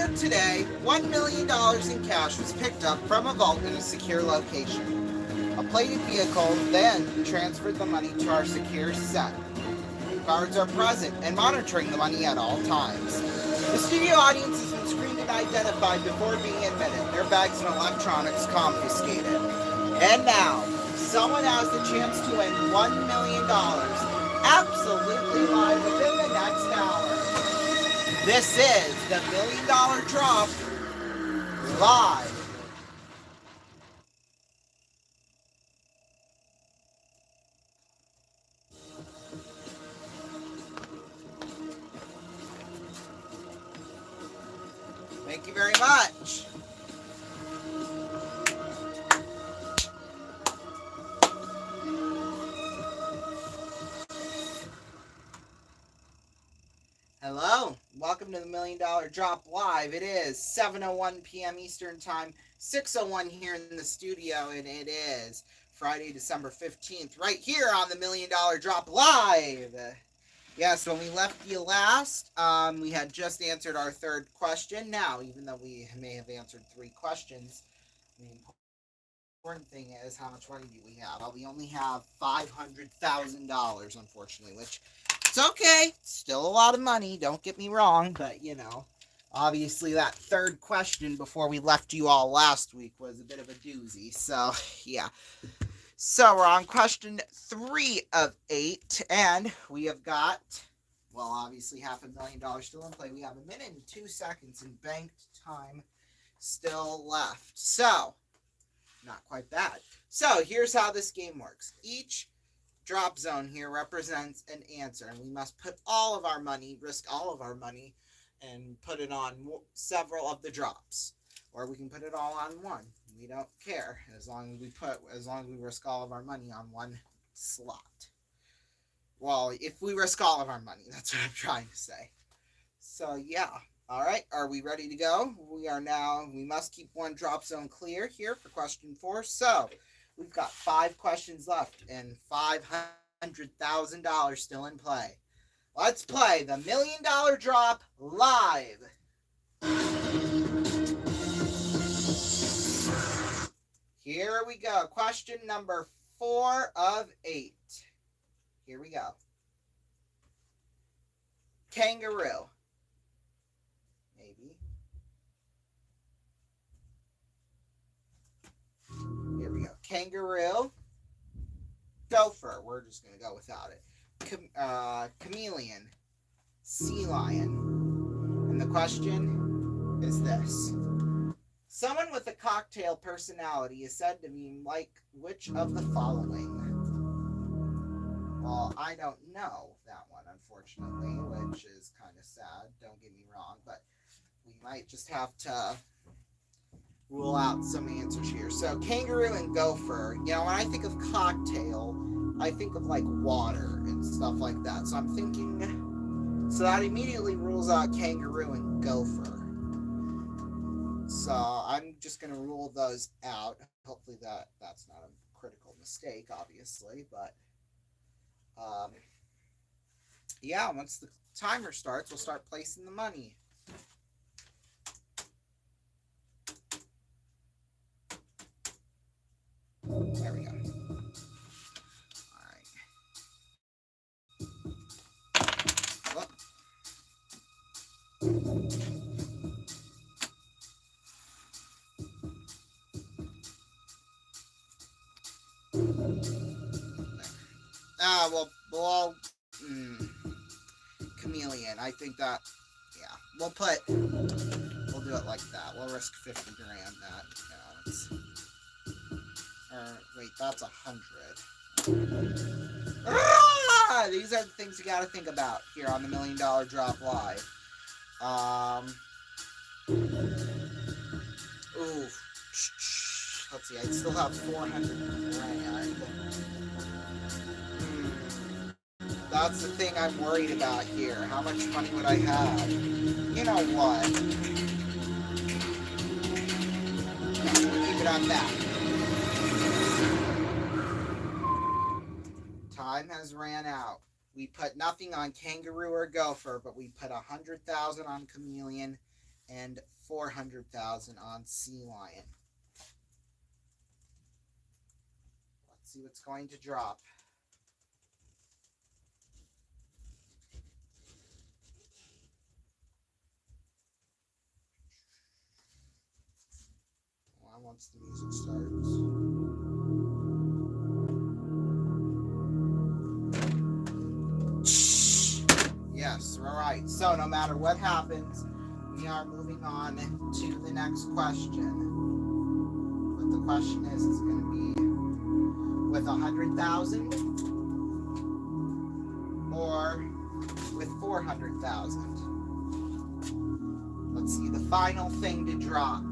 Earlier today, $1 million in cash was picked up from a vault in a secure location. A plated vehicle then transferred the money to our secure set. Guards are present and monitoring the money at all times. The studio audience has been screened and identified before being admitted. Their bags and electronics confiscated. And now, someone has the chance to win $1 million absolutely live within the next hour. This is the $1 Million Drop live. Thank you very much. Hello, welcome to the $1 Million Drop Live. It is 7:01 p.m. Eastern Time, 6:01 here in the studio, and it is Friday, December 15th, right here on the $1 Million Drop Live. Yes, when we left you last, we had just answered our third question. Now, even though we may have answered three questions, the important thing is how much money do we have? Well, we only have $500,000, unfortunately, which it's okay. It's still a lot of money, don't get me wrong, but obviously that third question before we left you all last week was a bit of a doozy. So, yeah. So, we're on question 3 of 8, and we have got, well, obviously $500,000 still in play. We have 1 minute and 2 seconds in banked time still left. So, not quite bad. So, here's how this game works. Each drop zone here represents an answer, and we must put all of our money, risk all of our money, and put it on several of the drops, or we can put it all on one. We don't care as long as we risk all of our money on one slot. Well, if we risk all of our money, that's what I'm trying to say. So yeah, all right, are we ready to go? We must keep one drop zone clear here for question 4. So we've got 5 questions left and $500,000 still in play. Let's play the $1 Million Drop live. Here we go. Question number 4 of 8. Here we go. Kangaroo. Maybe. Here we go. Kangaroo. Gopher. We're just going to go without it. Chameleon. Sea lion. And the question is this. Someone with a cocktail personality is said to be like which of the following? Well, I don't know that one, unfortunately, which is kind of sad. Don't get me wrong, but we might just have to rule out some answers here. So, kangaroo and gopher. When I think of cocktail, I think of like water and stuff like that. So I'm thinking, so that immediately rules out kangaroo and gopher. So I'm just going to rule those out. Hopefully that's not a critical mistake, obviously. But, yeah, once the timer starts, we'll start placing the money. There we go. All right. Look. Chameleon. I think that, yeah, we'll do it like that. We'll risk 50 grand. That counts. Wait, that's 100. These are the things you got to think about here on the $1 Million Drop Live. Let's see. I still have 400 grand. That's the thing I'm worried about here. How much money would I have? You know what? We'll keep it on that. Time has ran out. We put nothing on kangaroo or gopher, but we put 100,000 on chameleon and 400,000 on Sea Lion. Let's see what's going to drop. Well, once the music starts. Yes, all right. So no matter what happens, we are moving on to the next question. But the question is going to be with 100,000 or with 400,000. Let's see the final thing to drop.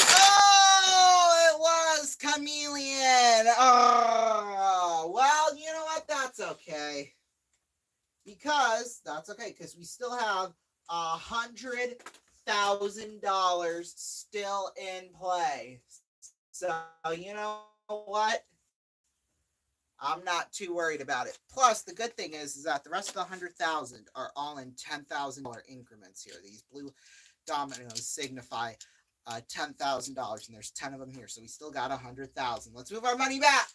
Oh, it was Chameleon. Oh, well, you know what? That's okay. Because we still have $100,000 still in play. So you know what? I'm not too worried about it. Plus, the good thing is that the rest of the 100,000 are all in $10,000 increments here. These blue dominoes signify $10,000, and there's 10 of them here. So we still got 100,000. Let's move our money back.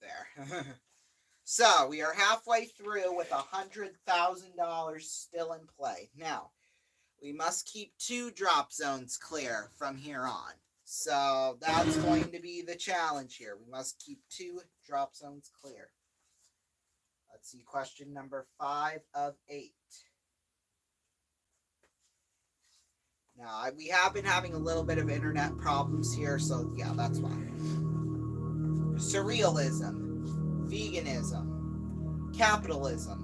There. So we are halfway through with $100,000 still in play. Now, we must keep 2 drop zones clear from here on. So that's going to be the challenge here. We must keep 2 drop zones clear. Let's see, question number 5 of 8. Now, we have been having a little bit of internet problems here, so yeah, that's why. Surrealism, veganism, capitalism,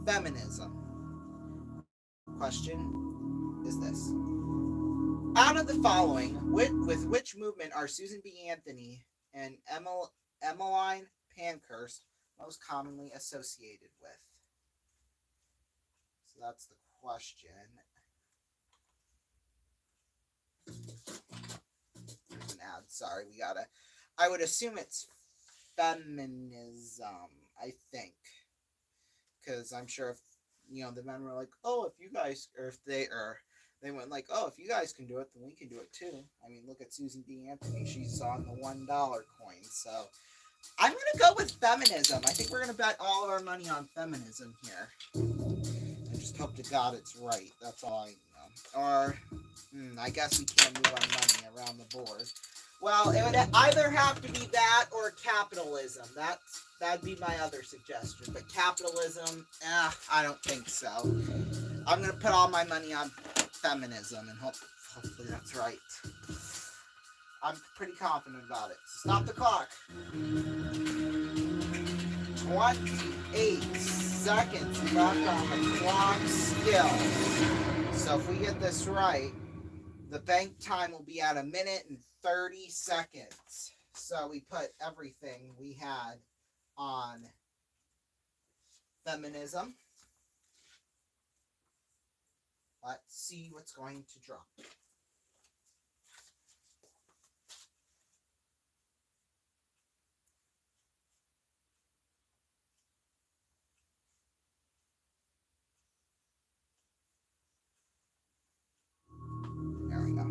feminism. Question is this. Out of the following, with which movement are Susan B. Anthony and Emmeline Pankhurst most commonly associated with? So that's the question. There's an ad. Sorry, I would assume it's feminism, I think. Because I'm sure if, the men were like, oh, if you guys, or if they went like, oh, if you guys can do it, then we can do it too. I mean, look at Susan B. Anthony. She's on the $1 coin. So I'm going to go with feminism. I think we're going to bet all of our money on feminism here. I just hope to God it's right. That's all I know. Or, I guess we can't move our money around the board. Well, it would either have to be that or capitalism. That'd be my other suggestion. But capitalism, I don't think so. I'm going to put all my money on feminism, and hopefully that's right. I'm pretty confident about it. Stop the clock. 28 seconds left on the clock still. So if we get this right, the bank time will be at 1 minute and 30 seconds. So we put everything we had on feminism. Let's see what's going to drop. There we go.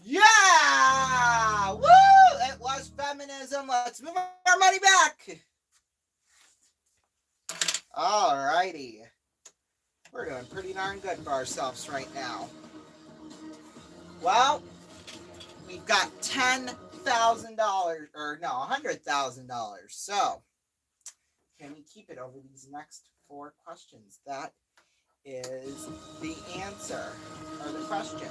Yeah! Woo! It was feminism. Let's move our money back. Alrighty. We're doing pretty darn good for ourselves right now. Well, we've got $10,000, or no, $100,000. So, can we keep it over these next 4 questions. That is the answer, or the question,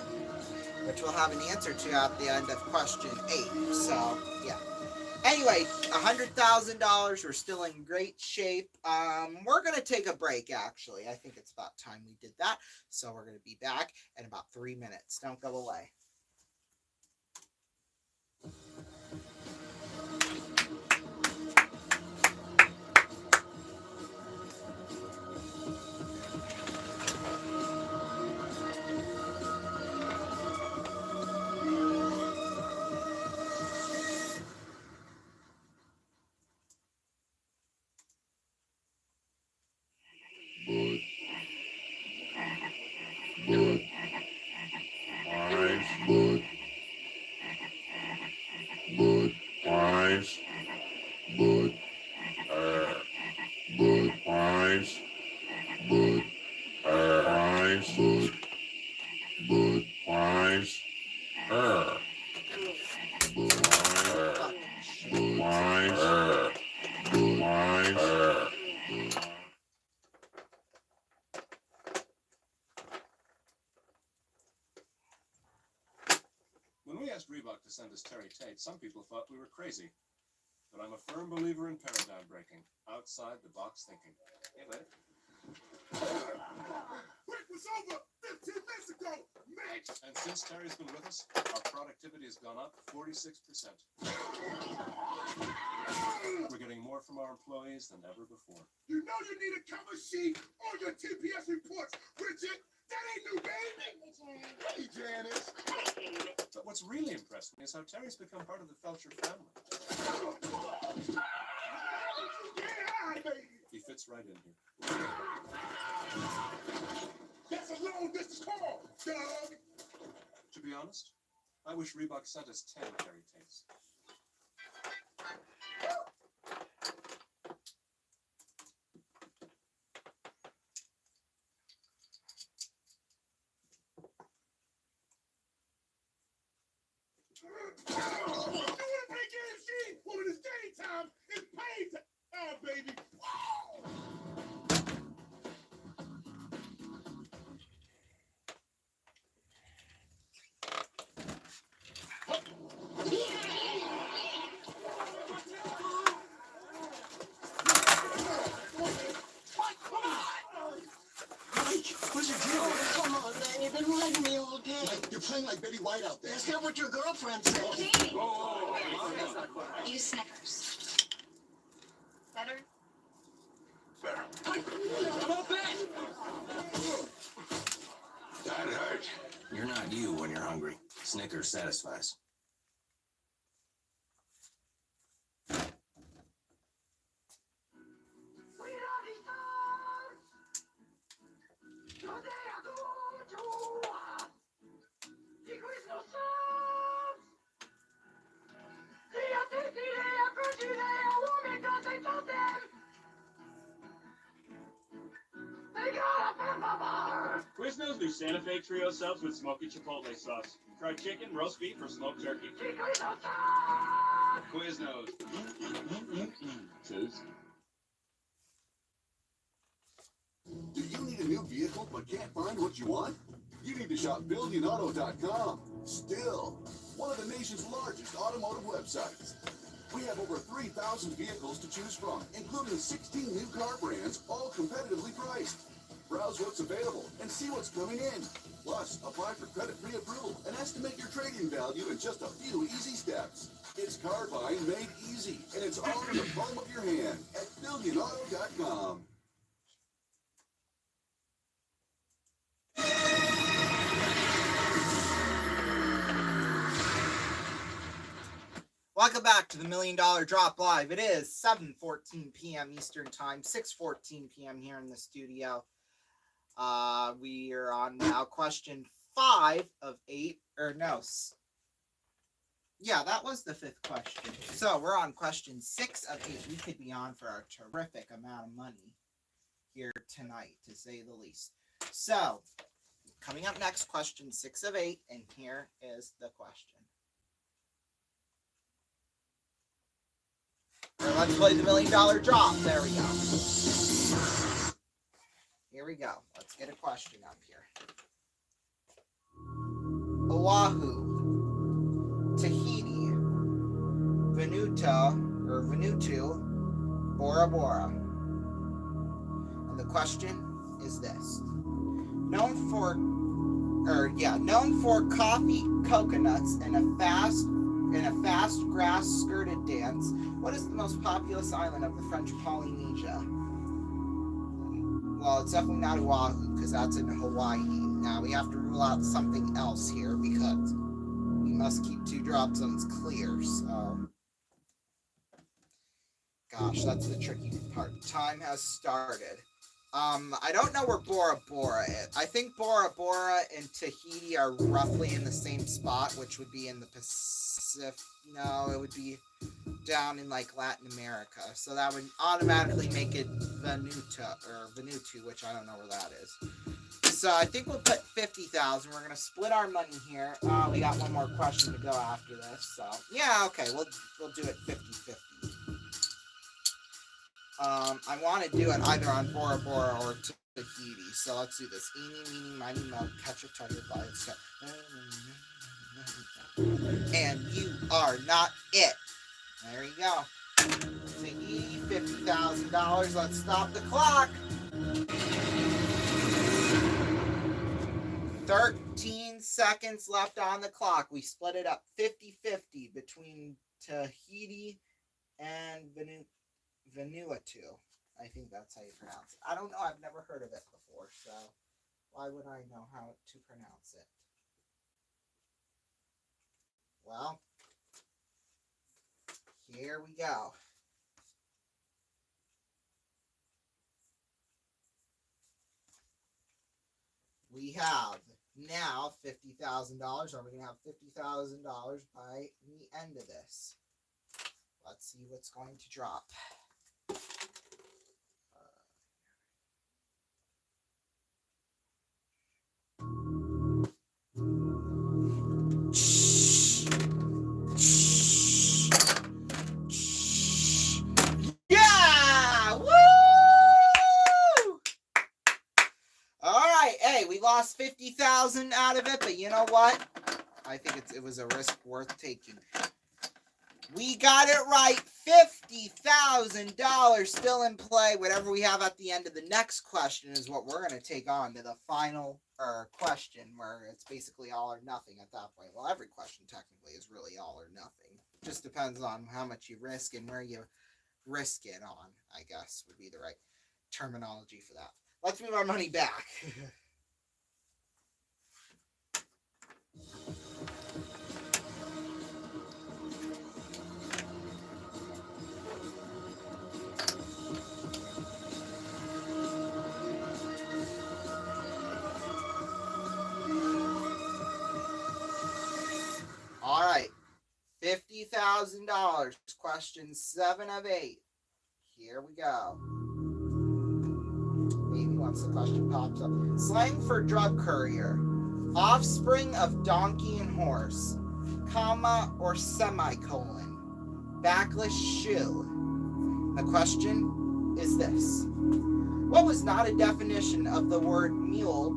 which we'll have an answer to at the end of question 8. So, yeah. Anyway, $100,000. We're still in great shape. We're going to take a break, actually. I think it's about time we did that. So we're going to be back in about 3 minutes. Don't go away. When we asked Reebok to send us Terry Tate, some people thought we were crazy. But I'm a firm believer in paradigm breaking, outside the box thinking. Hey, bud. Break was over 15 minutes ago, Mitch! And since Terry's been with us, our productivity has gone up 46%. We're getting more from our employees than ever before. You know you need a cover sheet on your TPS reports, Bridget! That ain't new, baby! Hey, Janice! But what's really impressed me is how Terry's become part of the Felcher family. Yeah, baby! He fits right in here. That's a long distance call, Doug! To be honest, I wish Reebok sent us 10 Terry Tates. You want to play KFC? Well, when it's game time, it's paid time, baby! What's your deal? Come on, man. You've been riding me all day. You're playing like Betty White out there. That's not what your girlfriend said. Hey! Use Snickers. Better? Better. Come on back! That hurt. You're not you when you're hungry. Snickers satisfies. Quiznos do Santa Fe Trio subs with smoky chipotle sauce. Fried chicken, roast beef, or smoked turkey. Quiznos. Cheers. Do you need a new vehicle but can't find what you want? You need to shop BillionAuto.com. Still, one of the nation's largest automotive websites. We have over 3,000 vehicles to choose from, including 16 new car brands, all competitively priced. Browse what's available and see what's coming in. Plus, apply for credit pre-approval and estimate your trade-in value in just a few easy steps. It's car buying made easy, and it's all in the palm of your hand at BillionAuto.com. Welcome back to the $1 Million Drop Live. It is 7:14 p.m. Eastern Time, 6:14 p.m. here in the studio. We are on now question 5 of 8, or no. Yeah, that was the 5th question. So we're on question 6 of 8. We could be on for a terrific amount of money here tonight, to say the least. So, coming up next, question 6 of 8, and here is the question. Or let's play the $1 Million Drop. There we go. here we go. Let's get a question up here. Oahu, Tahiti, Vanuatu, Bora Bora. And the question is this. Known for coffee, coconuts, and a fast grass skirted dance, what is the most populous island of the French Polynesia? Well, it's definitely not Oahu, because that's in Hawaii. Now we have to rule out something else here, because we must keep 2 drop zones clear, so... Gosh, that's the tricky part. Time has started. I don't know where Bora Bora is. I think Bora Bora and Tahiti are roughly in the same spot, which would be in the Pacific. No, it would be down in like Latin America. So that would automatically make it Vanuatu, which I don't know where that is. So I think we'll put 50,000. We're gonna split our money here. We got one more question to go after this. So yeah, okay, we'll do it 50-50. I want to do it either on Bora Bora or Tahiti, so let's do this. Eeny, meeny, miny, moe, catch a tiger by its tail. And you are not it. There you go. Tahiti, $50,000. Let's stop the clock. 13 seconds left on the clock. We split it up 50-50 between Tahiti and Vanuatu. I think that's how you pronounce it. I don't know. I've never heard of it before, so why would I know how to pronounce it? Well, here we go. We have now $50,000. Are we going to have $50,000 by the end of this? Let's see what's going to drop. Yeah! Woo! All right. Hey, we lost 50,000 out of it, but you know what? I think it was a risk worth taking. We got it right. $50,000 still in play. Whatever we have at the end of the next question is what we're going to take on to the final question, where it's basically all or nothing at that point. Well, every question technically is really all or nothing. Just depends on how much you risk and where you risk it on, I guess, would be the right terminology for that. Let's move our money back. All right, $50,000. Question 7 of 8. Here we go. Maybe once the question pops up. Slang for drug courier. Offspring of donkey and horse. Comma or semicolon. Backless shoe. The question is this. What was not a definition of the word mule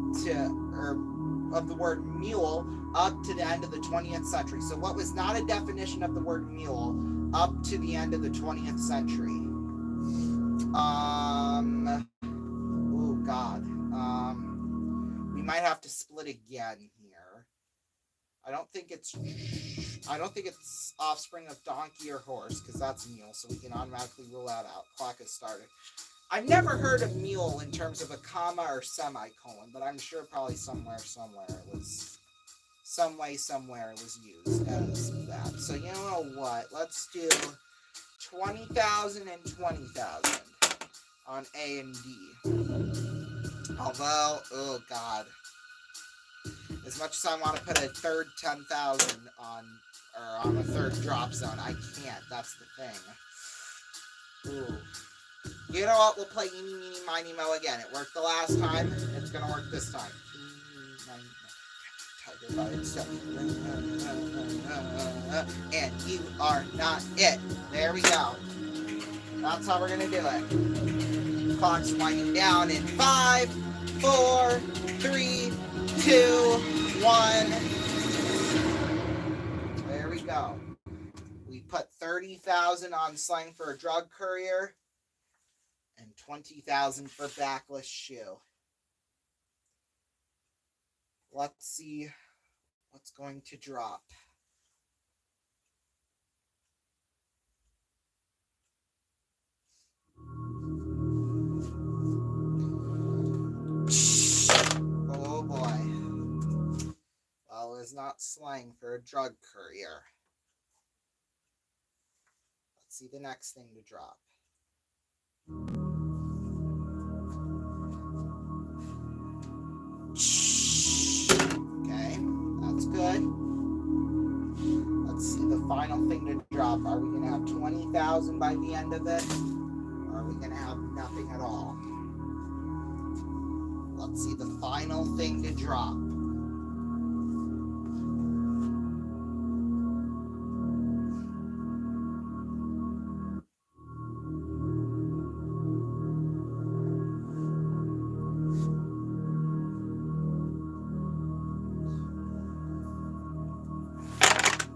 up to the end of the 20th century? So what was not a definition of the word mule up to the end of the 20th century? Oh God. We might have to split again here. I don't think it's offspring of donkey or horse, because that's mule, so we can automatically rule that out. Clock has started. I've never heard of mule in terms of a comma or semicolon, but I'm sure probably somewhere it was somewhere it was used as that. So you know what? Let's do 20,000 and 20,000 on A and D. Although, oh God, as much as I want to put a third 10,000 on a third drop zone, I can't. That's the thing. Ooh. You know what? We'll play Eeny, Meeny, Miny, Moe again. It worked the last time. It's going to work this time. And you are not it. There we go. That's how we're going to do it. Clock's winding down in 5, 4, 3, 2, 1. There we go. We put 30,000 on slang for a drug courier and 20,000 for backless shoe. Let's see what's going to drop. Oh boy. Well, it's not slang for a drug courier. Let's see the next thing to drop. Okay, that's good. Let's see the final thing to drop. Are we going to have 20,000 by the end of it? Or are we going to have nothing at all? Let's see the final thing to drop.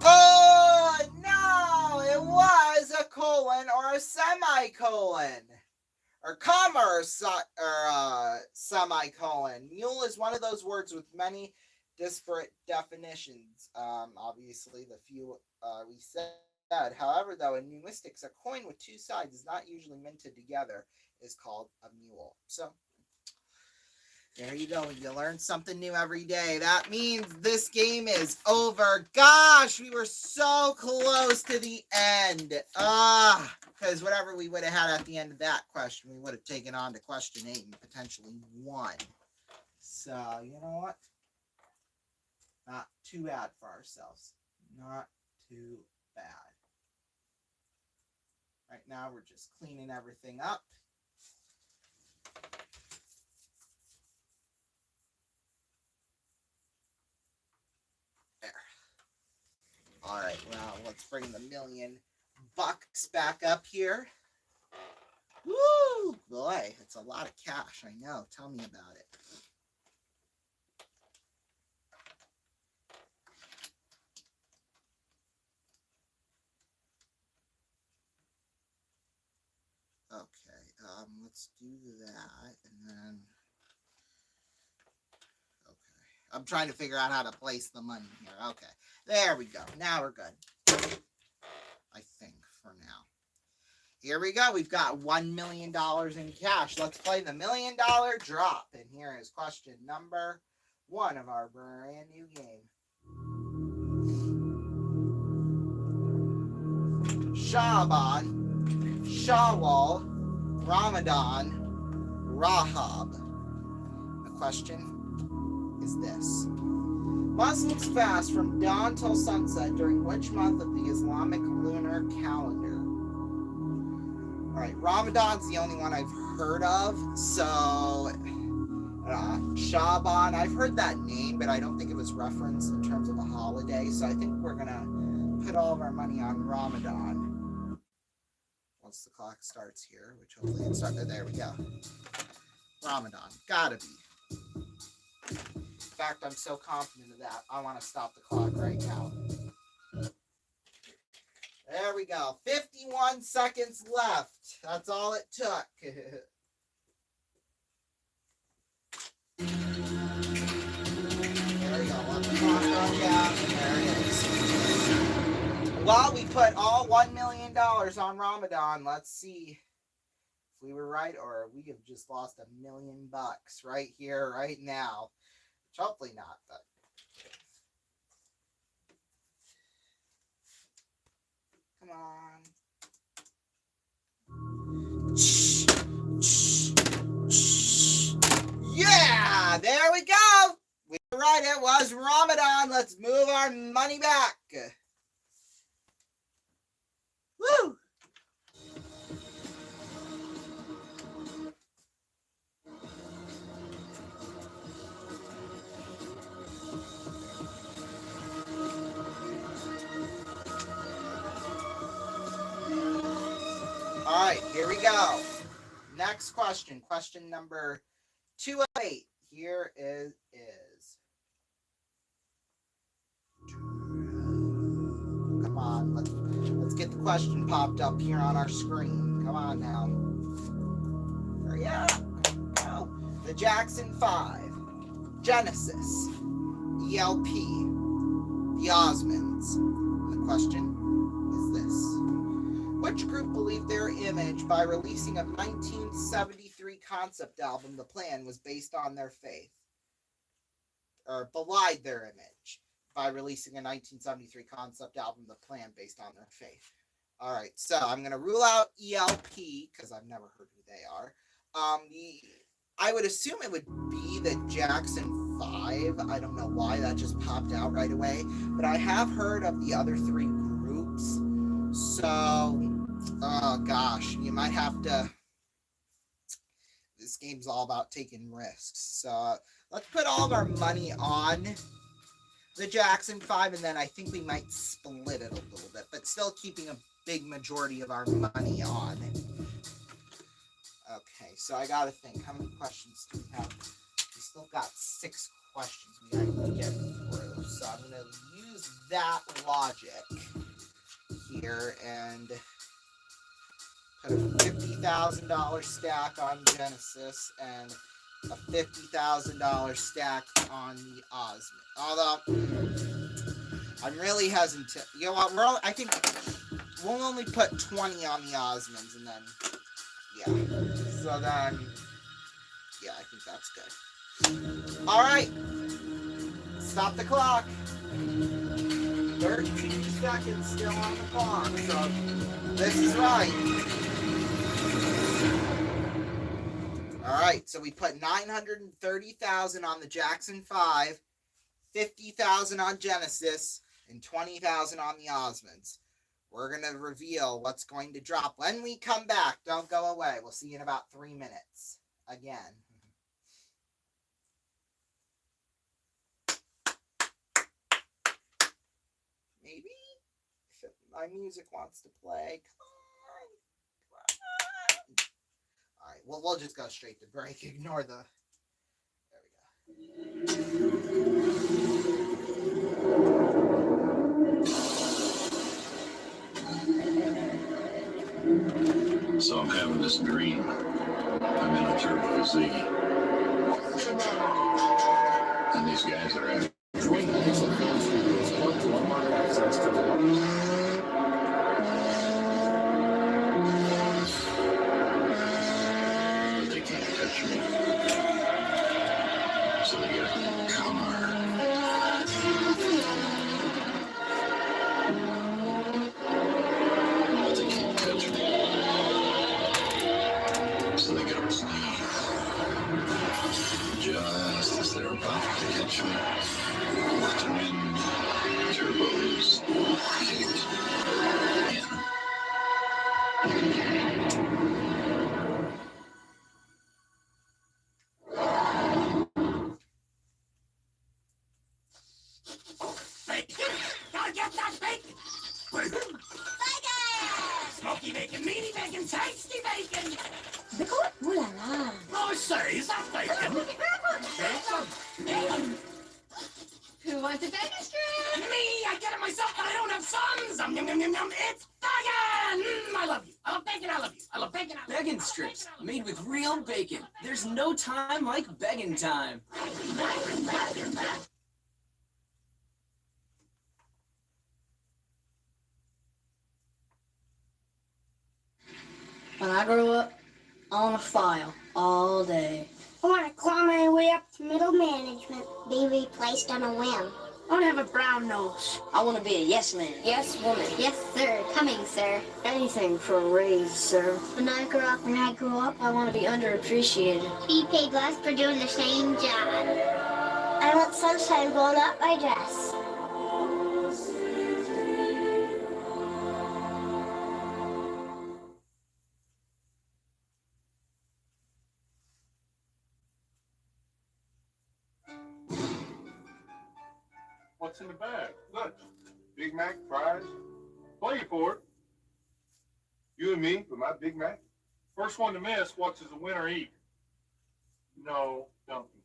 Oh, no! It was a colon or a semicolon. Or comma or semicolon. Mule is one of those words with many disparate definitions. Obviously, the few we said. However, though, in linguistics, a coin with two sides is not usually minted together is called a mule. So, there you go. You learn something new every day. That means this game is over. Gosh, we were so close to the end. Because whatever we would have had at the end of that question, we would have taken on to question 8 and potentially won. So, you know what? Not too bad for ourselves. Not too bad. Right now, we're just cleaning everything up. There. All right, now let's bring the $1,000,000 back up here. Woo! Boy, it's a lot of cash, I know. Tell me about it. Okay, let's do that, and then, okay. I'm trying to figure out how to place the money here. Okay, there we go. Now we're good. I think, for now. Here we go. We've got $1 million in cash. Let's play the $1 million drop. And here is question number 1 of our brand new game. Shaban, Shawwal, Ramadan, Rahab. The question is this. Muslims fast from dawn till sunset during which month of the Islamic lunar calendar? All right, Ramadan's the only one I've heard of. So, Shaban, I've heard that name, but I don't think it was referenced in terms of a holiday. So I think we're going to put all of our money on Ramadan. Once the clock starts here, which hopefully it started. There we go. Ramadan. Gotta be. In fact, I'm so confident of that, I want to stop the clock right now. There we go. 51 seconds left. That's all it took. There we go. Let the clock run down. There it is. Well, we put all $1 million on Ramadan. Let's see if we were right or we have just lost $1 million right here, right now. Which hopefully not, but. Come on. Yeah, there we go. We were right, it was Ramadan. Let's move our money back. Woo! All right, here we go. Next question. Question number 208. here it is. Come on, let's get the question popped up here on our screen. Come on now. Hurry up. Go. The Jackson 5, Genesis, ELP, the Osmonds. The question is this. Which group believed their image by releasing a 1973 concept album, The Plan, was based on their faith? Or belied their image by releasing a 1973 concept album, The Plan, based on their faith? All right, so I'm going to rule out ELP because I've never heard who they are. I would assume it would be the Jackson 5. I don't know why that just popped out right away, but I have heard of the other three groups. So, oh gosh, you might have to. This game's all about taking risks. So let's put all of our money on the Jackson 5, and then I think we might split it a little bit, but still keeping a big majority of our money on it. Okay, so I gotta think, how many questions do we have? We still got 6 questions we gotta get through, so I'm gonna use that logic here and put a $50,000 stack on Genesis and a $50,000 stack on the Osmond. Although I'm really hesitant. You know what? I think we'll only put 20 on the Osmonds, and then yeah. So then, yeah, I think that's good. All right, stop the clock. 13 seconds still on the clock. So this is right. All right, so we put 930,000 on the Jackson 5, 50,000 on Genesis, and 20,000 on the Osmonds. We're going to reveal what's going to drop when we come back. Don't go away. We'll see you in about 3 minutes. Again. Maybe? If my music wants to play. Come on. All right. Well, we'll just go straight to break. Ignore the... There we go. So I'm having this dream. I'm in a Turbo Z. And these guys are after me. But they can't touch me. So they get a car. But they can't touch me. So they get a plane. Just as they're about to catch me, the twin turbos kicked in. Bacon! Gotta get that bacon! Bacon! Bacon! Smoky bacon, meaty bacon, tasty bacon! Ooh la la. I say, is that bacon? Bacon! Who wants a bacon strip? Me! I get it myself, but I don't have sons! Yum, yum, yum, yum. It's bacon! I love you. I love bacon, I love you. I love bacon, I love you. Beggin' strips, made with real bacon. There's no time like beggin' time. When I grow up, I want to file all day. I want to claw my way up to middle management. Be replaced on a whim. I want to have a brown nose. I want to be a yes man. Yes, woman. Yes, sir. Coming, sir. Anything for a raise, sir. When I grow up, I want to be underappreciated. be paid less for doing the same job. I want sunshine blowing up my dress. What's in the bag? Lunch. Big Mac, fries. Play for it. You and me for my Big Mac. First one to miss, what does the winner eat? No, Duncan.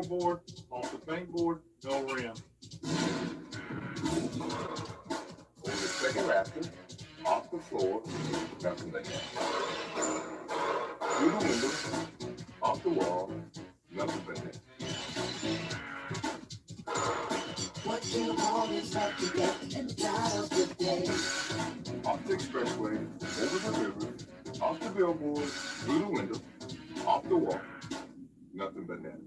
floorboard, off the paintboard, no rim. Over the second rafter, off the floor, nothing but net. Through the window, off the wall, nothing but net. What you always have to get and out of the day. Off the expressway, over the river, off the billboard, through the window, off the wall, nothing but net.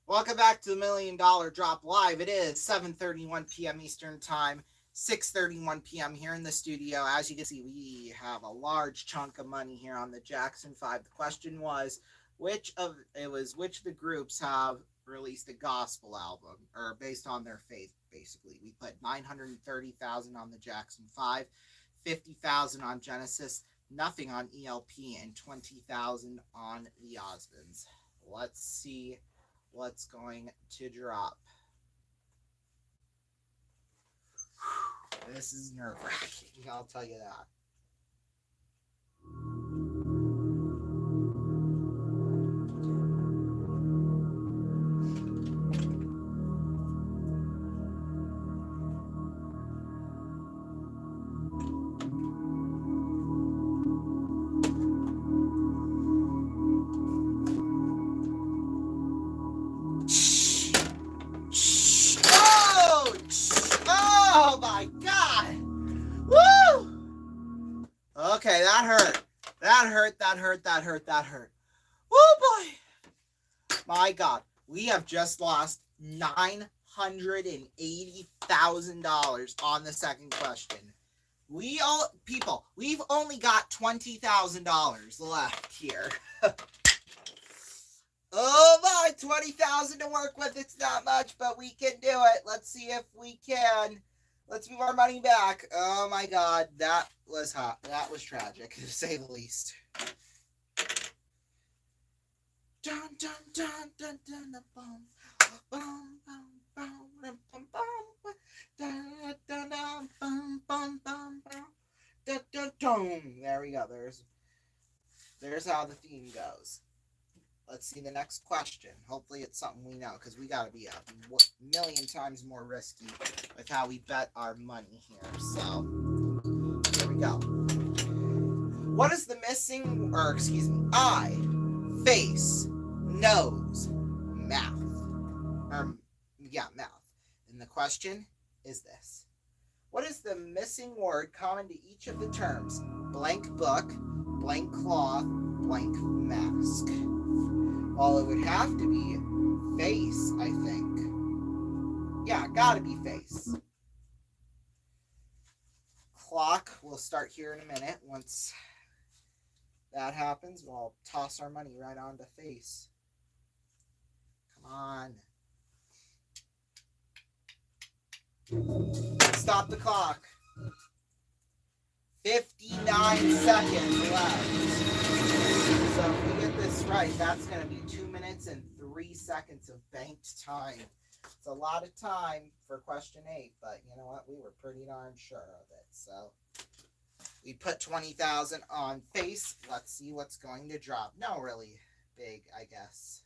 Welcome back to the $1 Million Drop Live. It is 7:31 p.m. Eastern Time, 6:31 p.m. here in the studio. As you can see, we have a large chunk of money here on the Jackson 5. The question was, which of the groups have released a gospel album, or based on their faith, basically. We put $930,000 on the Jackson 5, $50,000 on Genesis, nothing on ELP, and $20,000 on the Osmonds. Let's see what's going to drop. This is nerve-wracking, I'll tell you that. Oh my God! Woo! Okay, that hurt. That hurt. Woo, boy! My God, we have just lost $980,000 on the second question. We've only got $20,000 left here. Oh my, 20,000 to work with. It's not much, but we can do it. Let's see if we can. Let's move our money back. Oh my God, that was hot. That was tragic, to say the least. Dun dun dun dun dun dun bum bum bum bum bum bum bum bum bum bum. There we go. There's how the theme goes. Let's see the next question. Hopefully it's something we know, because we got to be a million times more risky with how we bet our money here. So, here we go. What is the eye, face, nose, mouth? Mouth. And the question is this. What is the missing word common to each of the terms? Blank book, blank cloth, blank mask. Well, it would have to be face, I think. Yeah, gotta be face. Clock, we'll start here in a minute. Once that happens, we'll toss our money right onto face. Come on. Stop the clock. 59 seconds left. So if we get this right, that's going to be 2 minutes and 3 seconds of banked time. It's a lot of time for question 8, but you know what? We were pretty darn sure of it. So we put 20,000 on face. Let's see what's going to drop. No, really big, I guess.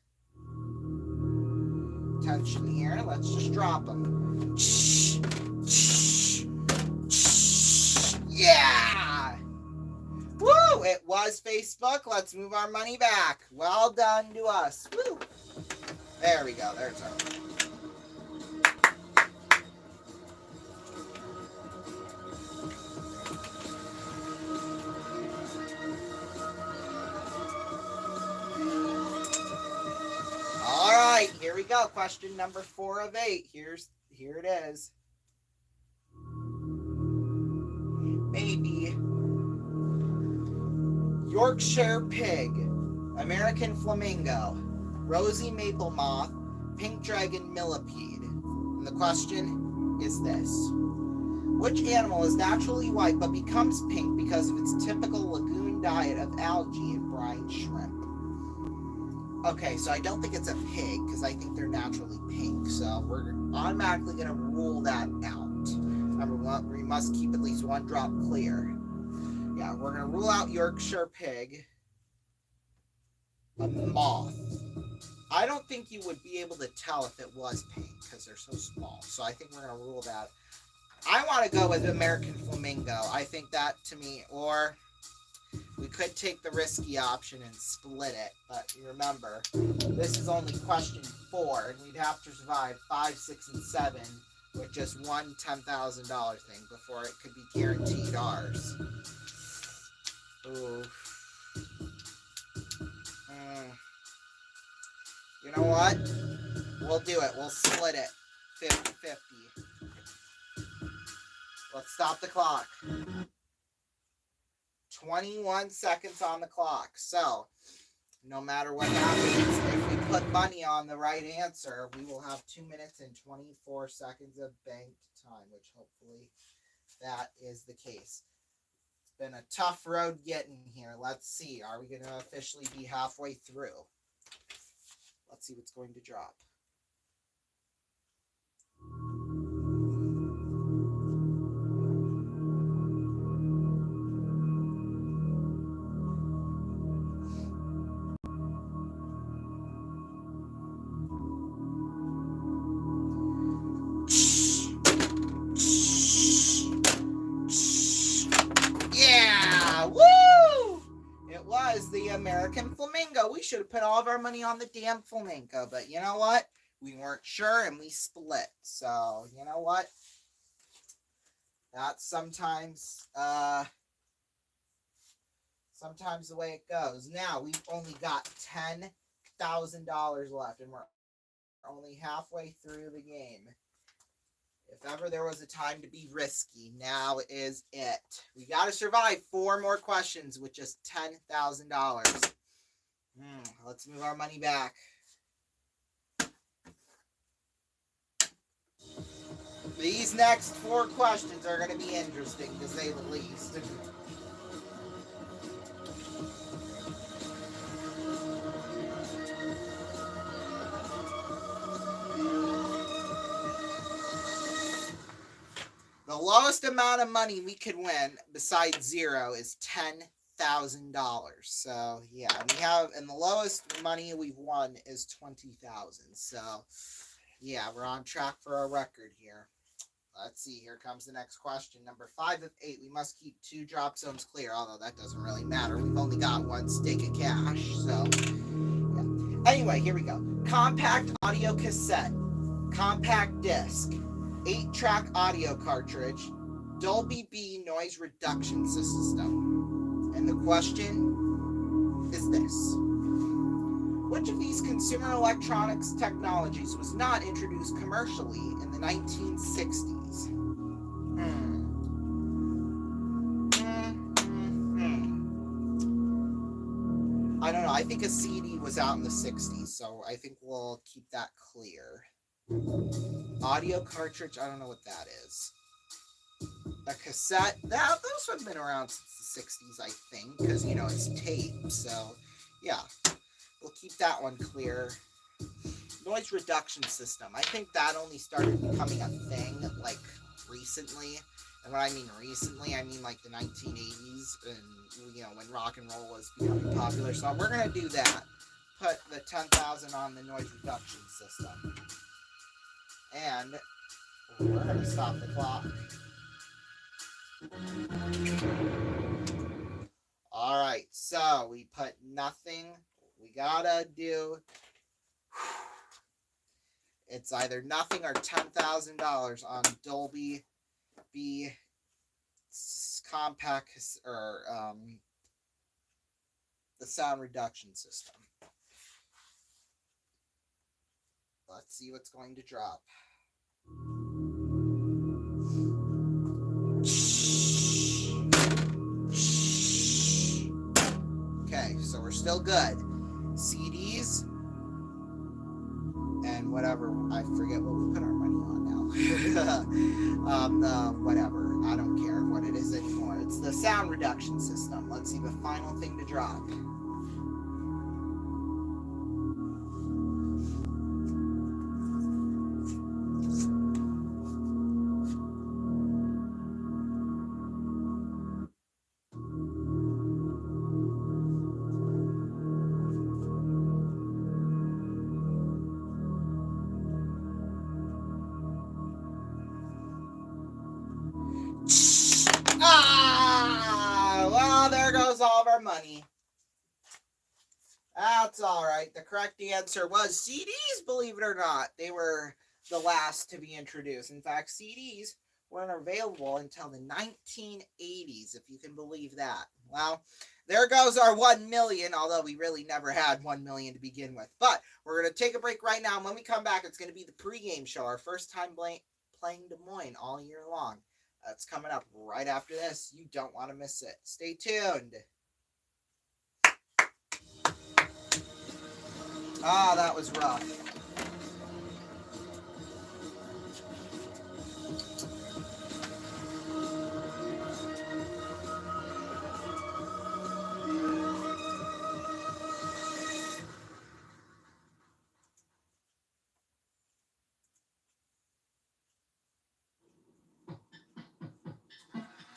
Tension here. Let's just drop them. Yeah! Woo! It was Facebook. Let's move our money back. Well done to us. Woo! There we go. There's our money. All right, here we go. Question number 4 of 8. Here it is. Maybe Yorkshire pig, American flamingo, rosy maple moth, pink dragon millipede. And the question is this. Which animal is naturally white but becomes pink because of its typical lagoon diet of algae and brine shrimp? Okay, so I don't think it's a pig because I think they're naturally pink. So we're automatically going to rule that out. Remember, we must keep at least one drop clear. Yeah, we're going to rule out Yorkshire Pig. A moth. I don't think you would be able to tell if it was pink because they're so small. So I think we're going to rule that. I want to go with American Flamingo. I think that to me, or we could take the risky option and split it. But remember, this is only question 4, and we'd have to survive 5, 6, and 7 with just one $10,000 thing before it could be guaranteed ours. Ooh. You know what? We'll do it. We'll split it 50-50. Let's stop the clock. 21 seconds on the clock. So, no matter what happens, if we put money on the right answer, we will have 2 minutes and 24 seconds of banked time, which hopefully that is the case. It's been a tough road getting here. Let's see. Are we going to officially be halfway through? Let's see what's going to drop. Yeah! Woo! It was the American Flamingo. We should have put all of our money on the damn flamingo, but you know what? We weren't sure and we split. So, you know what? That's sometimes the way it goes. Now, we've only got $10,000 left and we're only halfway through the game. If ever there was a time to be risky, now is it. We got to survive 4 more questions with just $10,000. Let's move our money back. These next 4 questions are going to be interesting, to say the least. The lowest amount of money we could win besides 0 is $10,000. So yeah, and the lowest money we've won is $20,000. So yeah, we're on track for our record here. Let's see. Here comes the next question. Number 5 of 8. We must keep 2 drop zones clear, although that doesn't really matter. We've only got 1 stake of cash. So yeah. Anyway, here we go. Compact audio cassette, compact disc, 8-track audio cartridge, Dolby B noise reduction system. And the question is this. Which of these consumer electronics technologies was not introduced commercially in the 1960s? I don't know. I think a CD was out in the 60s, so I think we'll keep that clear. Audio cartridge, I don't know what that is. A cassette, those have been around since the 60s, I think, because, you know, it's tape, so, yeah. We'll keep that one clear. Noise reduction system. I think that only started becoming a thing, like, recently. And when I mean recently, I mean, like, the 1980s, and, you know, when rock and roll was becoming popular. So we're going to do that. Put the 10,000 on the noise reduction system. And we're going to stop the clock. All right, so we put nothing. We gotta do. It's either nothing or $10,000 on Dolby B compact or the sound reduction system. Let's see what's going to drop. Okay, so we're still good. CDs and whatever. I forget what we put our money on now. Whatever. I don't care what it is anymore. It's the sound reduction system. Let's see the final thing to drop. there goes all of our money. That's all right. The correct answer was CDs, believe it or not. They were the last to be introduced. In fact, CDs weren't available until the 1980s, if you can believe that. Well, there goes our 1 million, although we really never had 1 million to begin with. But we're going to take a break right now, and when we come back, it's going to be the pregame show, our first time playing Des Moines all year long. That's coming up right after this. You don't want to miss it. Stay tuned. Ah, that was rough.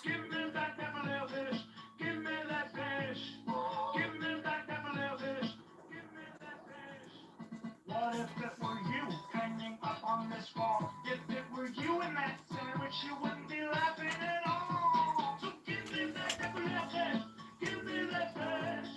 Give me back that filet fish. Give me that fish. Give me back that filet fish. Give me that fish. What if it were you hanging up on this wall? If it were you in that sandwich, you wouldn't be laughing at all. So give me back that filet fish. Give me that fish.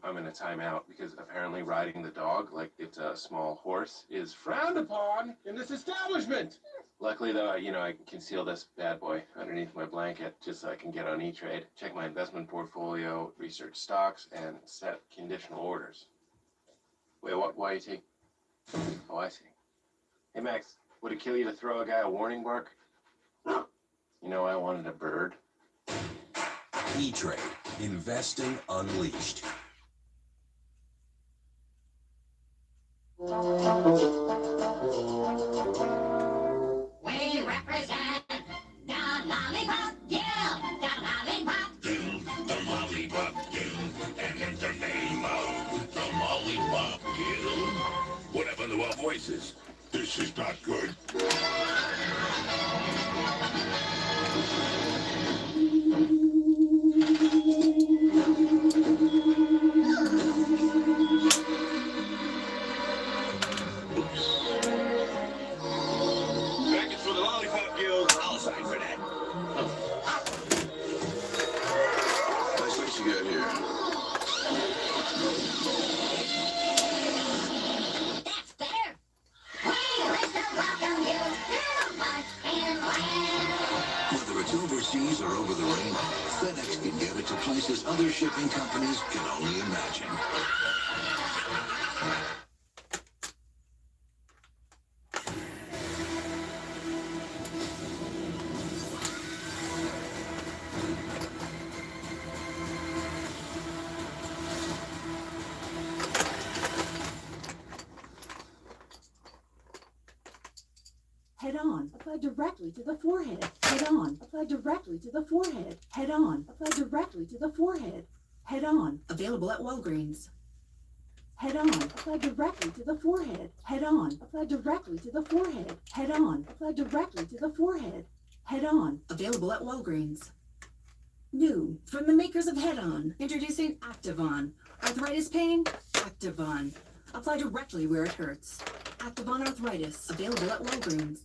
I'm in a timeout because apparently riding the dog like it's a small horse is frowned upon in this establishment. Luckily, though, I can conceal this bad boy underneath my blanket just so I can get on E-Trade, check my investment portfolio, research stocks, and set conditional orders. Wait, why are you taking... Oh, I see. Hey, Max, would it kill you to throw a guy a warning bark? I wanted a bird. E-Trade. Investing unleashed. We represent the Lollipop Guild. The Lollipop Guild. The Lollipop Guild. And in the name of the Lollipop Guild. What happened to our voices? This is not good. Back for the Lollipop Guild. I'll sign for that. Nice what you got here. That's better. We wish to welcome you to Munchkin Land. Whether it's overseas or over the rainbow, FedEx can get it to places other shipping companies can only imagine. Head on. Apply directly to the forehead. Head on. Apply directly to the forehead. Head on. Apply directly to the forehead. Head on. Available at Walgreens. Head on. Apply directly to the forehead. Head on. Apply directly to the forehead. Head on. Apply directly to the forehead. Head on. Available at Walgreens. New from the makers of Head On. Introducing Activon. Arthritis pain? Activon. Apply directly where it hurts. Activon Arthritis. Available at Walgreens.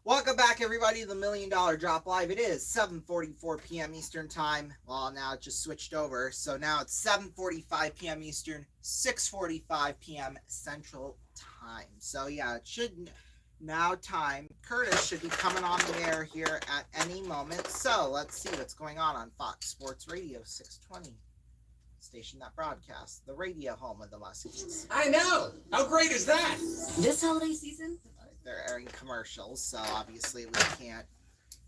Welcome back, everybody, to the $1 Million Drop Live. It is 7:44 p.m. Eastern Time. Well, now it just switched over. So now it's 7:45 p.m. Eastern, 6:45 p.m. Central Time. So, yeah, it should now time. Curtis should be coming on the air here at any moment. So let's see what's going on Fox Sports Radio 620. Station that broadcasts, the radio home of the Muskies. I know! How great is that? This holiday season? They're airing commercials, so obviously we can't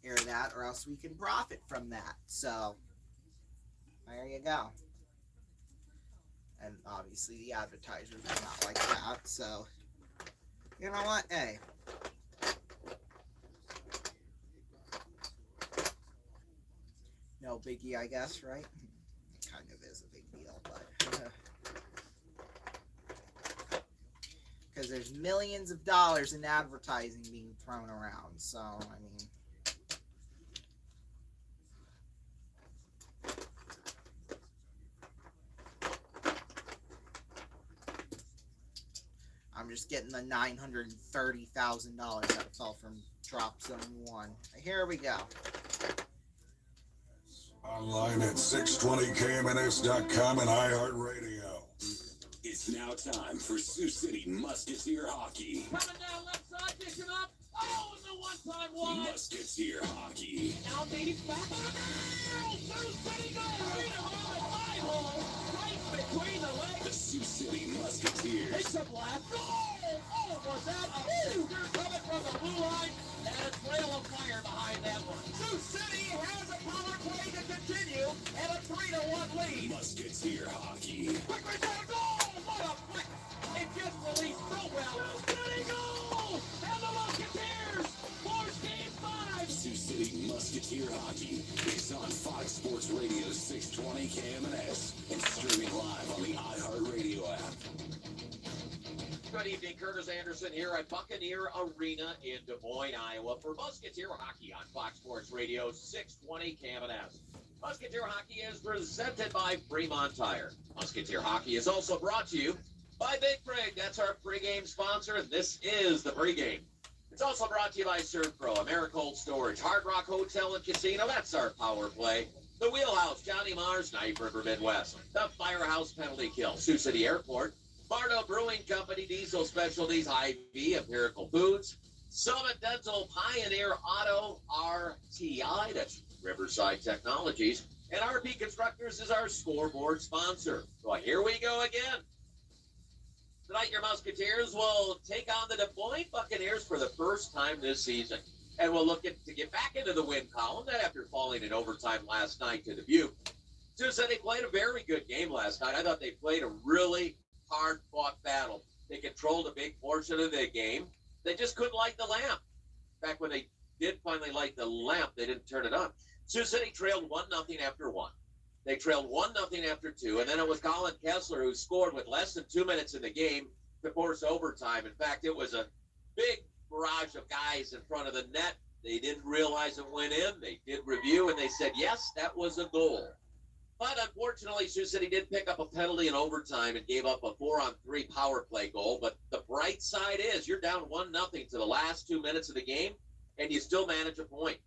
air that or else we can profit from that. So there you go. And obviously the advertisers are not like that, so you know what? Hey. No biggie, I guess, right? It kind of is a big deal, but because because there's millions of dollars in advertising being thrown around. So, I mean, I'm just getting the $930,000 that fell from Drop Zone 1. Here we go. Online at 620kmns.com and iHeartRadio. It's now time for Sioux City Musketeer Hockey. Coming down left side, picking up. Oh, and the one-time wide. Musketeer Hockey. Now dating back. Sioux City goes. 5-hole. Right between the legs. The Sioux City Musketeers. Takes a blast. Goal! Oh, was that a booster coming from the blue line? And a trail of fire behind that one. Sioux City has a power play to continue and a 3-1 lead. Musketeer Hockey. Quick return goal! What a flick! It just released so well. Sioux City goal! And the Musketeers force game 5. Sioux City Musketeer Hockey is on Fox Sports Radio 620 KMNS and streaming live on the iHeartRadio app. Good evening, Curtis Anderson here at Buccaneer Arena in Des Moines, Iowa for Musketeer Hockey on Fox Sports Radio 620 KMNS. Musketeer Hockey is presented by Fremont Tire. Musketeer Hockey is also brought to you by Big Frig. That's our pregame sponsor. This is the pregame. It's also brought to you by ServPro, Americold Storage, Hard Rock Hotel and Casino. That's our power play. The Wheelhouse, Johnny Mars, Knife River Midwest. The Firehouse Penalty Kill, Sioux City Airport. Bardo Brewing Company, Diesel Specialties, Hy-Vee, Empirical Foods, Summit Dental, Pioneer Auto, RTI, that's Riverside Technologies, and RP Constructors is our scoreboard sponsor. So here we go again. Tonight, your Musketeers will take on the Des Moines Buccaneers for the first time this season. And we'll look to get back into the win column that after falling in overtime last night to Dubuque. Sioux City played a very good game last night. I thought they played a really hard-fought battle. They controlled a big portion of the game. They just couldn't light the lamp. In fact, when they did finally light the lamp, they didn't turn it on. Sioux City trailed 1-0 after 1. They trailed 1-0 after 2, and then it was Colin Kessler who scored with less than 2 minutes in the game to force overtime. In fact, it was a big barrage of guys in front of the net. They didn't realize it went in. They did review, and they said, yes, that was a goal. But unfortunately, Sioux City did pick up a penalty in overtime and gave up a 4-on-3 power play goal. But the bright side is you're down 1-0 to the last 2 minutes of the game, and you still manage a point.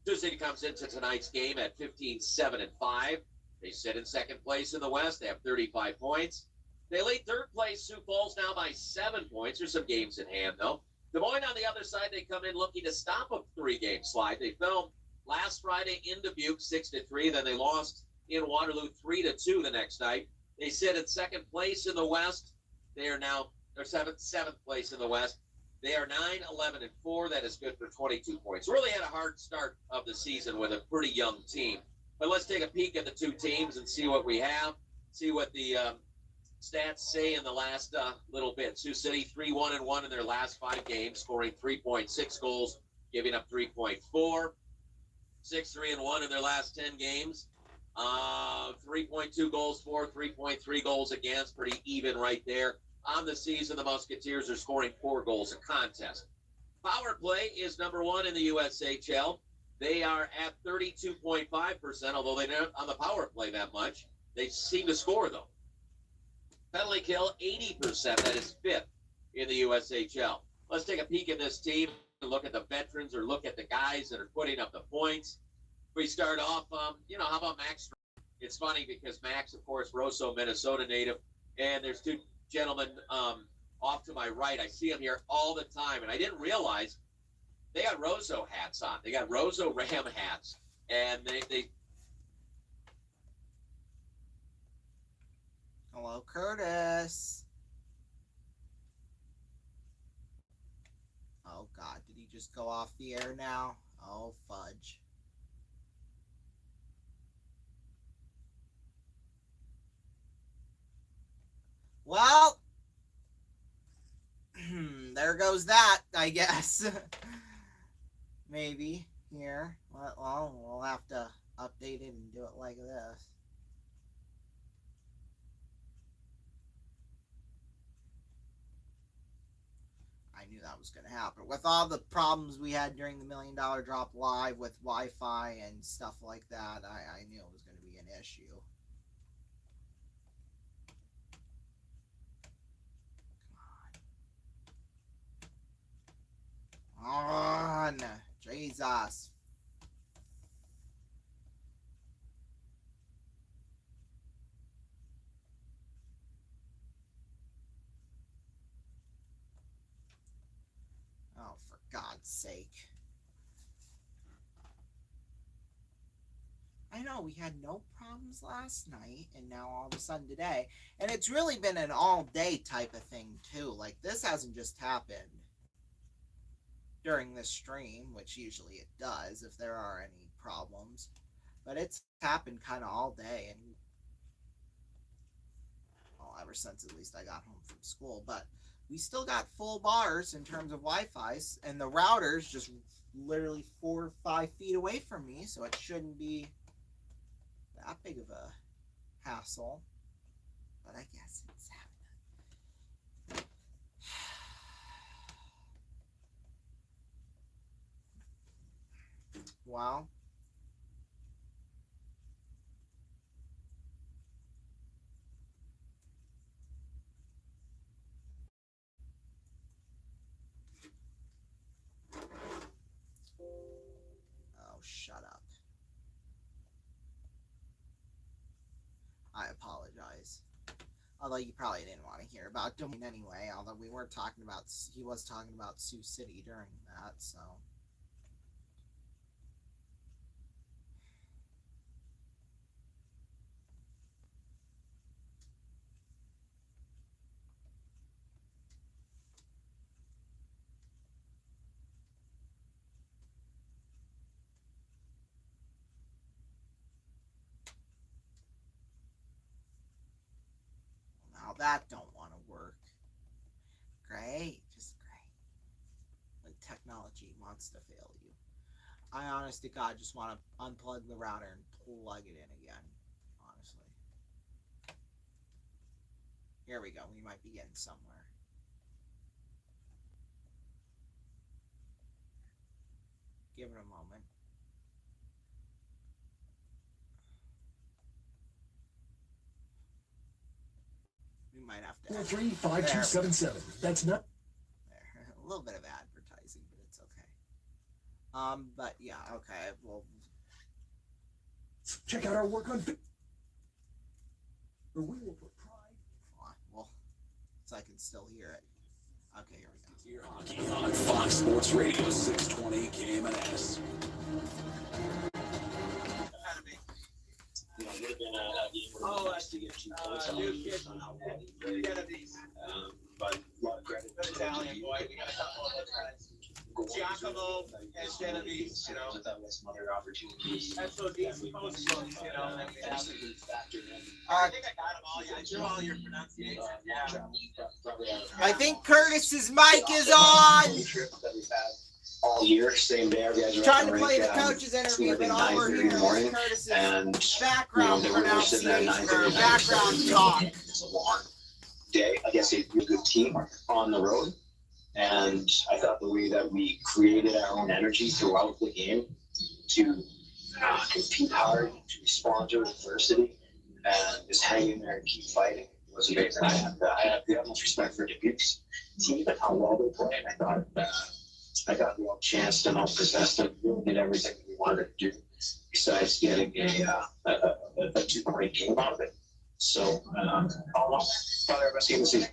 Sioux City comes into tonight's game at 15-7-5. They sit in second place in the West. They have 35 points. They lead third place. Sioux Falls now by 7 points. There's some games in hand, though. Des Moines on the other side, they come in looking to stop a 3-game slide. They fell last Friday in Dubuque 6-3. Then they lost in Waterloo 3-2 the next night. They sit in second place in the West. They are now seventh place in the West. They are 9-11-4. That is good for 22 points. Really had a hard start of the season with a pretty young team. But let's take a peek at the two teams and see what we have. See what the stats say in the last little bit. Sioux City 3-1-1 in their last 5 games, scoring 3.6 goals, giving up 3.4. 6-3-1 in their last 10 games. 3.2 goals for, 3.3 goals against. Pretty even right there. On the season, the Musketeers are scoring 4 goals a contest. Power play is number 1 in the USHL. They are at 32.5%, although they're not on the power play that much. They seem to score, though. Penalty kill, 80%. That is 5th in the USHL. Let's take a peek at this team and look at the veterans or look at the guys that are putting up the points. We start off, how about Max? It's funny because Max, of course, Roseau, Minnesota native, and there's 2 gentlemen off to my right. I see them here all the time, and I didn't realize they got Roseau hats on. They got Roseau Ram hats, and they Hello, Curtis. Oh, God. Did he just go off the air now? Oh, fudge. Well, there goes that, I guess. Maybe here. Well, we'll have to update it and do it like this. knew that was going to happen. With all the problems we had during the $1 Million Drop Live with Wi-Fi and stuff like that, I knew it was going to be an issue. Come on. Jesus. Oh, for God's sake. I know we had no problems last night, and now all of a sudden today. And it's really been an all-day type of thing, too. Like, this hasn't just happened during this stream, which usually it does if there are any problems. But it's happened kind of all day, and well, ever since at least I got home from school. But we still got full bars in terms of Wi-Fi, and the router's just literally 4 or 5 feet away from me, so it shouldn't be that big of a hassle. But I guess it's happening. Well, oh, shut up. I apologize. Although you probably didn't want to hear about Domain anyway, although we weren't talking about, he was talking about Sioux City during that, so. Now that don't want to work. Great, just great. Like technology wants to fail you. I honest to God just want to unplug the router and plug it in again. Honestly. Here we go. We might be getting somewhere. Give it a moment. We might have to. 435277. That's not. There. A little bit of advertising, but it's okay. But yeah, okay. Well, Check out our work on. Or we will put pride. Well, so I can still hear it. Okay, here we go. Your hockey on Fox Sports Radio 620 KMNS. New kid, Genovese. But Italian boy, we got a couple of those guys. Giacomo and Genovese, you know. That's those East Coast folks, you know. That we have. I think I got them all. I drew all your pronunciations. Yeah. I think Curtis's mic is on. All year, same day. Our guys are Trying to play the coach's interview, but all we're hearing is Curtis's background pronunciation or background talk. It's a long day. I guess a good team on the road, and I thought the way that we created our own energy throughout the game to compete hard, to respond to adversity, and just hang in there and keep fighting was amazing. I have the utmost respect for Dubuque's team and how well they played. I thought I got the chance to possess them, did everything we wanted to do, besides getting a 2-point game out of it. So, probably our best game of the season.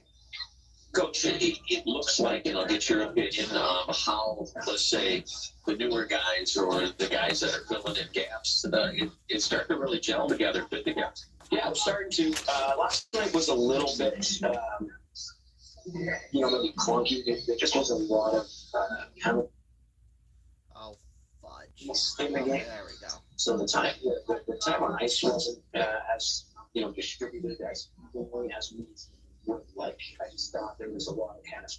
Coach, it looks like, and I'll get your opinion, how, let's say, the newer guys or the guys that are filling in gaps, it's starting to really gel together, fit together. Yeah, I'm starting to. Last night was a little bit, maybe clunky. There just wasn't a lot of kind of. Oh, fudge. In the game. There we go. So the time on ice wasn't as distributed as evenly as we would like. I just thought there was a lot of kind of.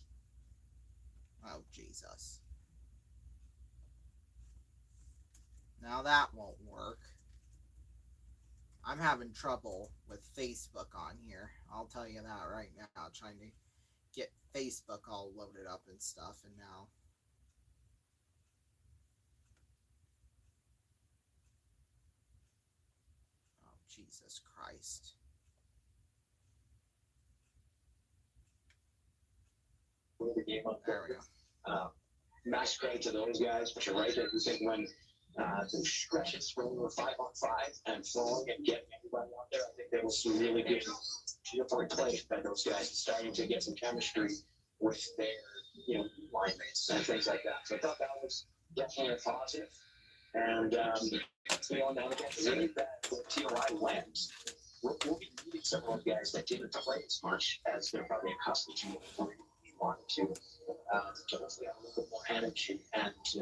Oh, Jesus. Now that won't work. I'm having trouble with Facebook on here. I'll tell you that right now. Trying to get Facebook all loaded up and stuff, and now. Oh, Jesus Christ. The game up there. We go. Max credit to those guys, but you're right. I think when the stretches when we were 5-on-5 and flowing and getting everybody out there, I think there was some really good, to your point, play by those guys starting to get some chemistry with their, line mates and things like that. So I thought that was definitely a positive. And now again, the TOI went. We'll be meeting some of those guys that didn't play as much as they're probably accustomed to. Wanted to hopefully have a little bit more energy and to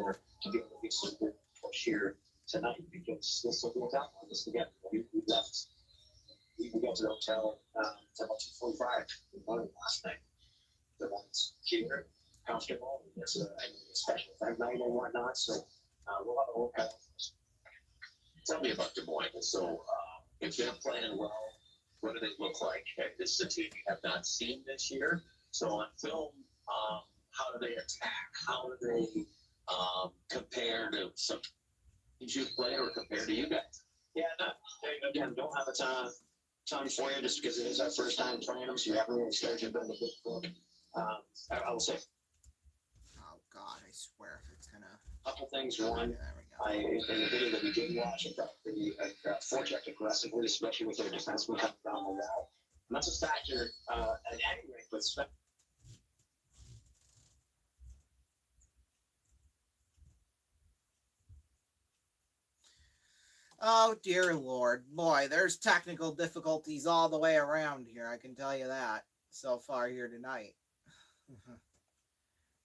be able to get some good push here tonight, because this will be a tough one. This again, we left. We got to the hotel at about 2:45 last night. The ones here, comfortable. It's a special event night and whatnot, so we'll have a workout. Tell me about Des Moines. So, if they're playing well, what do they look like? This is a team you have not seen this year. So on film, how do they attack? How do they compare to some teams you play or compare to you guys? Yeah, again, don't have a ton for you just because it is our first time playing them, so you haven't really started to build a big book. I will say. Oh God, I swear if it's gonna. A couple things. One, in the video that we did watch, I thought the forecheck aggressively, especially with their defenseman coming down the wall. And that's a factor at any rate, but Oh dear Lord, boy, there's technical difficulties all the way around here. I can tell you that so far here tonight.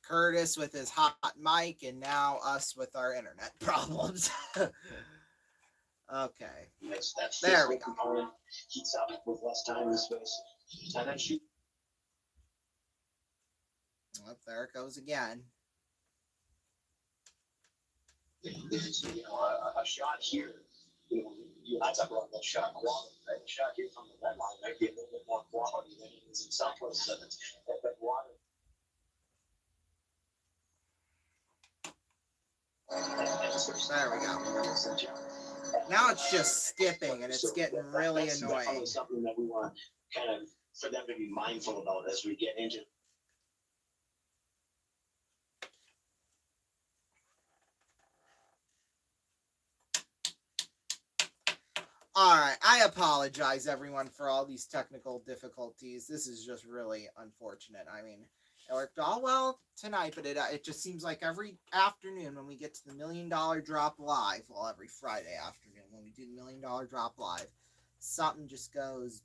Curtis with his hot mic, and now us with our internet problems. Okay, there we go. Heats up with less time and space, and then shoot. Well, there it goes again. There's a shot here. You and I talk about that shot quality. Right? The shot here from the red line might be a little bit more quality than it is in some places. That water. There we go. Now it's just skipping, and it's getting really annoying. That's something that we want kind of for them to be mindful about as we get into. All right, I apologize, everyone, for all these technical difficulties. This is just really unfortunate. I mean, it worked all well tonight, but it just seems like every afternoon when we get to the $1 Million Drop Live, well, every Friday afternoon when we do the $1 Million Drop Live, something just goes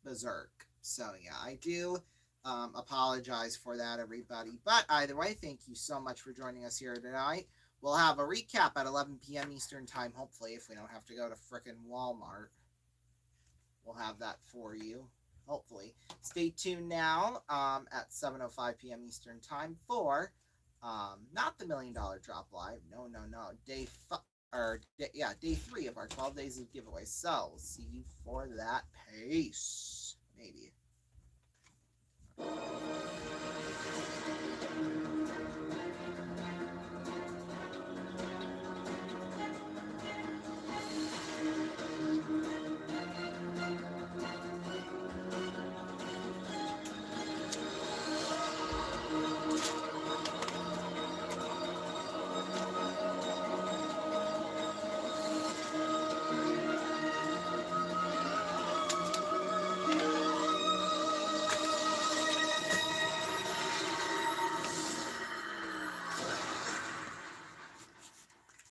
berserk. So, yeah, I do apologize for that, everybody. But either way, thank you so much for joining us here tonight. We'll have a recap at 11 p.m. Eastern Time, hopefully, if we don't have to go to frickin' Walmart. We'll have that for you, hopefully. Stay tuned now at 7:05 p.m. Eastern Time for not the $1 Million Drop Live. No. Day 3 of our 12 days of giveaways. So, we'll see you for that. Peace. Maybe.